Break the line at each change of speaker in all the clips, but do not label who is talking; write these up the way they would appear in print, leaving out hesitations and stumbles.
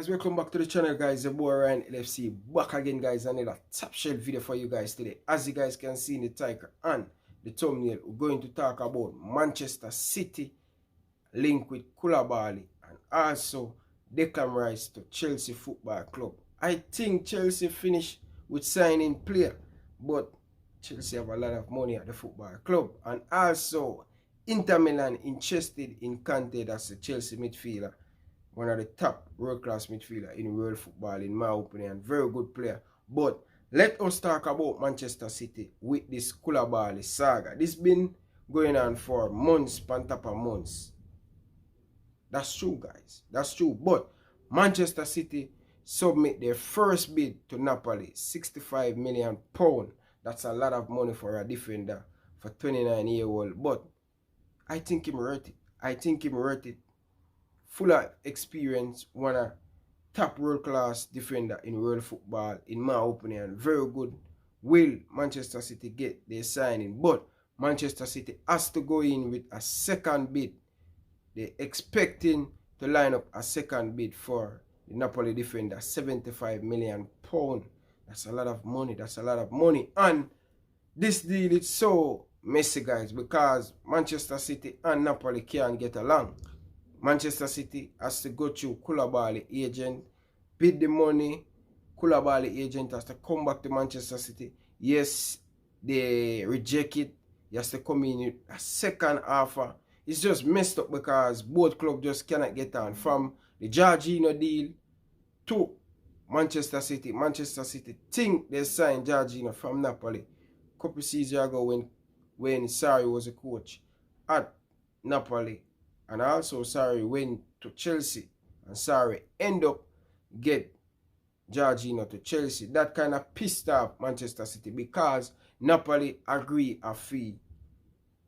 Guys, welcome back to the channel, guys. The boy Ryan LFC back again, guys. Another top shelf video for you guys today. As you guys can see in the title and the thumbnail, we're going to talk about Manchester City link with Koulibaly and also Declan Rice to Chelsea Football Club. I think Chelsea finished with signing player, but Chelsea have a lot of money at the football club, and also Inter Milan interested in Kante, that's the Chelsea midfielder. One of the top world-class midfielder in world football, in my opinion. Very good player. But let us talk about Manchester City with this Koulibaly saga. This been going on for months, on top of months. That's true, guys. That's true. But Manchester City submit their first bid to Napoli, £65 million. That's a lot of money for a defender, for 29-year-old. But I think him worth it. I think him worth it. Full of experience, one of top world-class defender in world football, in my opinion. Very good. Will Manchester City get their signing? But Manchester City has to go in with a second bid. They're expecting to line up a second bid for the Napoli defender, £75 million. That's a lot of money. That's a lot of money. And this deal is so messy, guys, because Manchester City and Napoli can't get along. Manchester City has to go through Koulibaly agent, bid the money. Koulibaly agent has to come back to Manchester City. Yes, they reject it. He has to come in with a second offer. It's just messed up because both clubs just cannot get on. From the Jorginho deal to Manchester City. Manchester City think they signed Jorginho from Napoli a couple seasons ago when Sarri was a coach at Napoli. And also Sarri went to Chelsea, and Sarri end up get Jorginho to Chelsea. That kind of pissed off Manchester City because Napoli agree a fee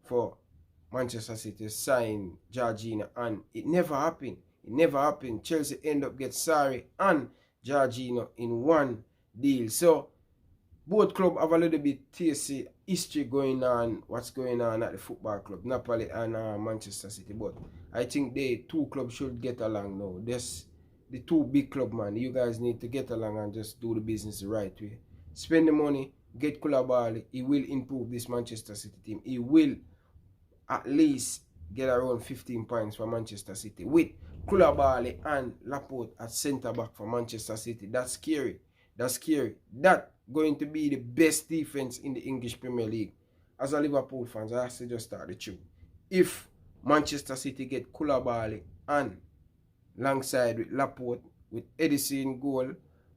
for Manchester City to sign Jorginho, and it never happened. It never happened. Chelsea end up get Sarri and Jorginho in one deal. So both clubs have a little bit tasty history going on, what's going on at the football club, Napoli and Manchester City. But I think they two clubs should get along now. There's the two big club, man. You guys need to get along and just do the business the right way. Spend the money, get Koulibaly. He will improve this Manchester City team. He will at least get around 15 points for Manchester City. With Koulibaly and Laporte at centre-back for Manchester City, that's scary. That's scary. That going to be the best defense in the English Premier League. As a Liverpool fans, I have to just start the tune. If Manchester City get Koulibaly and alongside with Laporte, with Edison in goal,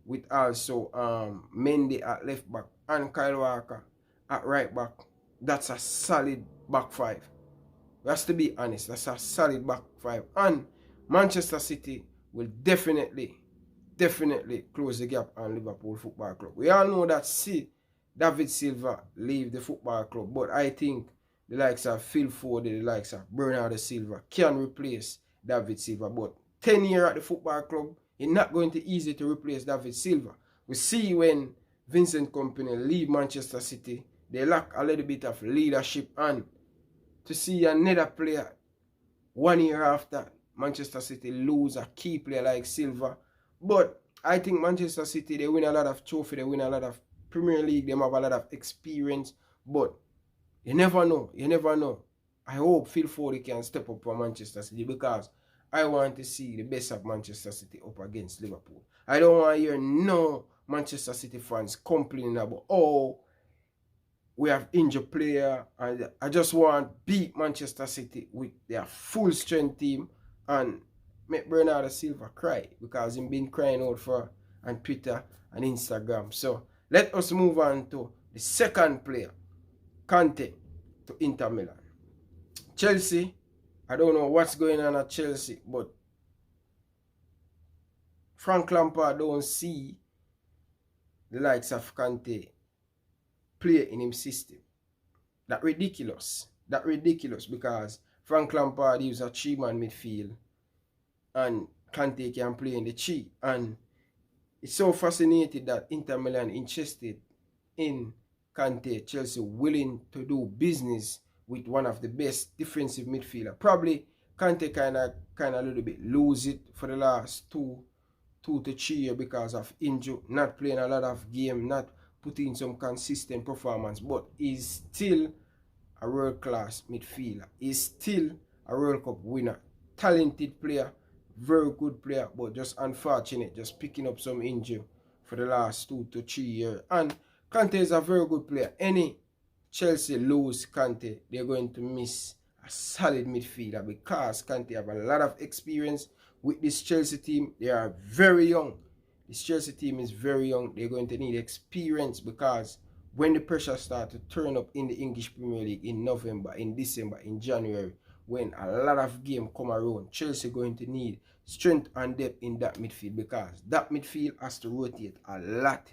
with also Mendy at left back and Kyle Walker at right back, that's a solid back five. That's to be honest. That's a solid back five. And Manchester City will definitely close the gap on Liverpool Football Club. We all know that David Silva leave the football club, but I think the likes of Phil Foden, the likes of Bernardo Silva can replace David Silva. But 10 years at the football club, it's not going to be easy to replace David Silva. We see when Vincent Kompany leave Manchester City, they lack a little bit of leadership, and to see another player 1 year after Manchester City lose a key player like Silva. But I think Manchester City, they win a lot of trophy, they win a lot of Premier League, they have a lot of experience. But you never know, you never know. I hope Phil Foden can step up for Manchester City, because I want to see the best of Manchester City up against Liverpool. I don't want to hear no Manchester City fans complaining about, oh, we have injured player, and I just want to beat Manchester City with their full strength team and make Bernardo Silva cry, because he's been crying out for on Twitter and Instagram. So let us move on to the second player, Kante to Inter Milan. Chelsea, I don't know what's going on at Chelsea, but Frank Lampard don't see the likes of Kante play in his system. That's ridiculous. That's ridiculous, because Frank Lampard uses a 3-man midfield and Kante can play in the 3. And it's so fascinating that Inter Milan interested in Kante. Chelsea willing to do business with one of the best defensive midfielder. Probably Kante kind of a little bit lose it for the last 2 to 3 years because of injury, not playing a lot of game, not putting some consistent performance, but he's still a world-class midfielder. He's still a World Cup winner. Talented player, very good player, but just unfortunate, just picking up some injury for the last 2 to 3 years. And Kante is a very good player. Any Chelsea lose Kante, they're going to miss a solid midfielder because Kante have a lot of experience with this Chelsea team. They are very young. This Chelsea team is very young. They're going to need experience because when the pressure starts to turn up in the English Premier League in November, in December, in January, when a lot of games come around, Chelsea going to need strength and depth in that midfield because that midfield has to rotate a lot.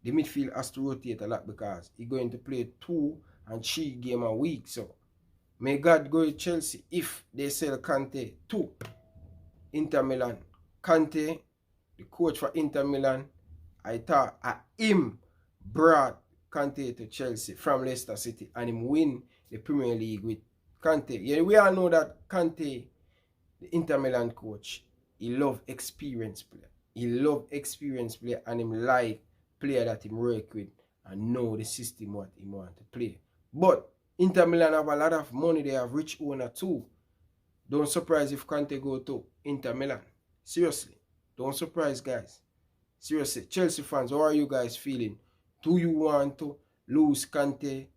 The midfield has to rotate a lot because he's going to play 2 and 3 games a week. So may God go with Chelsea if they sell Kante to Inter Milan. Kante, the coach for Inter Milan, I thought him brought Kante to Chelsea from Leicester City and him win the Premier League with Kante. Yeah, we all know that Kante, the Inter Milan coach, he love experienced player. He love experienced player and him like player that him work with and know the system what he want to play. But Inter Milan have a lot of money. They have rich owner too. Don't surprise if Kante go to Inter Milan. Seriously. Don't surprise, guys. Seriously. Chelsea fans, how are you guys feeling? Do you want to lose Kante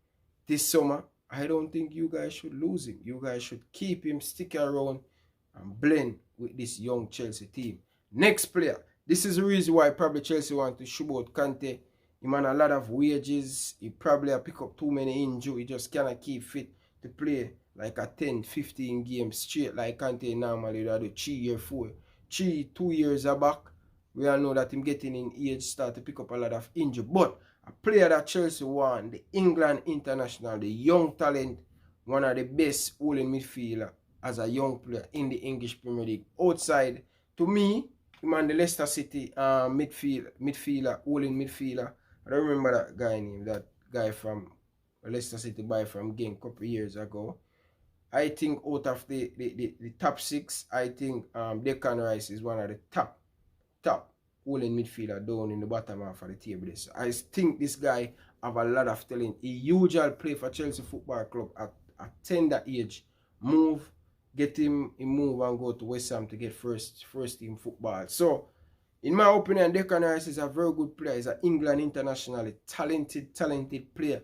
this summer? I don't think you guys should lose him. You guys should keep him, stick around, and blend with this young Chelsea team. Next player. This is the reason why probably Chelsea want to shoot out Kante. He man a lot of wages. He probably pick up too many injuries. He just cannot keep fit to play like a 10-15 games straight like Kante normally do 3 years, 4. 2 years back. We all know that him getting in age start to pick up a lot of injury. But a player that Chelsea want, the England international, the young talent, one of the best holding midfielder as a young player in the English Premier League. Outside, to me, him and the Leicester City midfielder, holding midfielder. I don't remember that guy name, that guy from Leicester City buy from Genk a couple of years ago. I think out of the top 6, I think Declan Rice is one of the top holding midfielder down in the bottom half of the table. So I think this guy have a lot of talent. He usually play for Chelsea Football Club at tender age. Get him move and go to West Ham to get first team football. So in my opinion, Declan Rice is a very good player. He's an England international, talented player.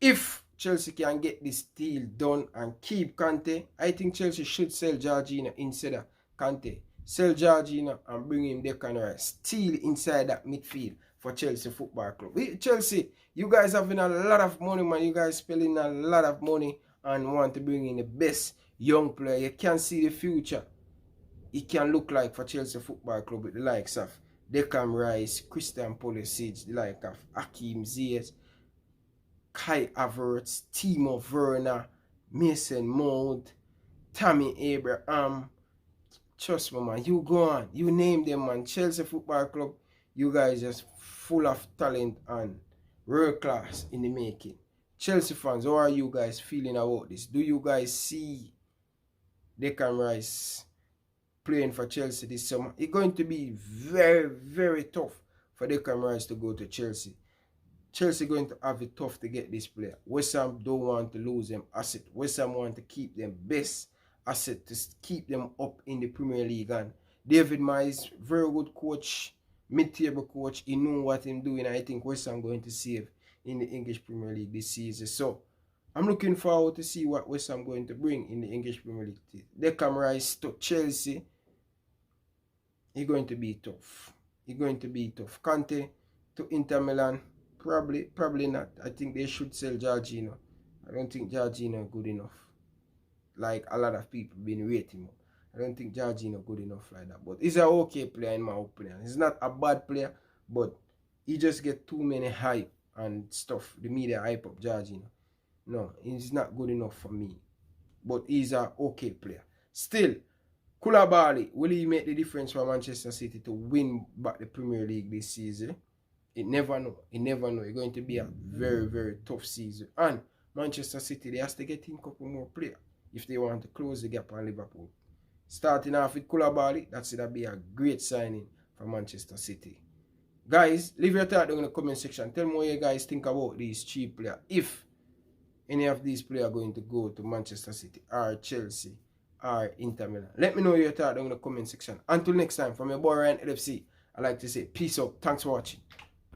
If Chelsea can get this deal done and keep Kante, I think Chelsea should sell Jorginho instead of Kante. Sell Jorginho and bring him Declan Rice. Still inside that midfield for Chelsea Football Club. Chelsea, you guys having a lot of money, man. You guys spending a lot of money and want to bring in the best young player. You can see the future it can look like for Chelsea Football Club with the likes of Declan Rice, Christian Pulisic, the likes of Hakim Ziyech, Kai Havertz, Timo Werner, Mason Mount, Tammy Abraham. Trust me, man. You go on. You name them, man. Chelsea Football Club, you guys just full of talent and world class in the making. Chelsea fans, how are you guys feeling about this? Do you guys see Declan Rice playing for Chelsea this summer? It's going to be very, very tough for Declan Rice to go to Chelsea. Chelsea going to have it tough to get this player. West Ham don't want to lose them asset. West Ham want to keep them best asset to keep them up in the Premier League. And David Moyes, very good coach, mid-table coach. He know what he's doing. I think West Ham going to save in the English Premier League this season. So I'm looking forward to see what West Ham going to bring in the English Premier League. Declan Rice to Chelsea, it's going to be tough. It's going to be tough. Kante to Inter Milan, probably not. I think they should sell Jorginho. I don't think Jorginho good enough. Like a lot of people been rating him. I don't think Jorginho good enough like that. But he's an okay player in my opinion. He's not a bad player, but he just get too many hype and stuff. The media hype up Jorginho. No, he's not good enough for me. But he's an okay player. Still, Koulibaly, will he make the difference for Manchester City to win back the Premier League this season? You never know. You never know. It's going to be a very, very tough season. And Manchester City, they have to get in a couple more players if they want to close the gap on Liverpool. Starting off with Koulibaly, that's going to be a great signing. for Manchester City. Guys, leave your thought down in the comment section. Tell me what you guys think about these cheap players. If any of these players are going to go to Manchester City or Chelsea or Inter Milan. Let me know your thought down in the comment section. Until next time, from your boy Ryan LFC, I like to say peace out. Thanks for watching.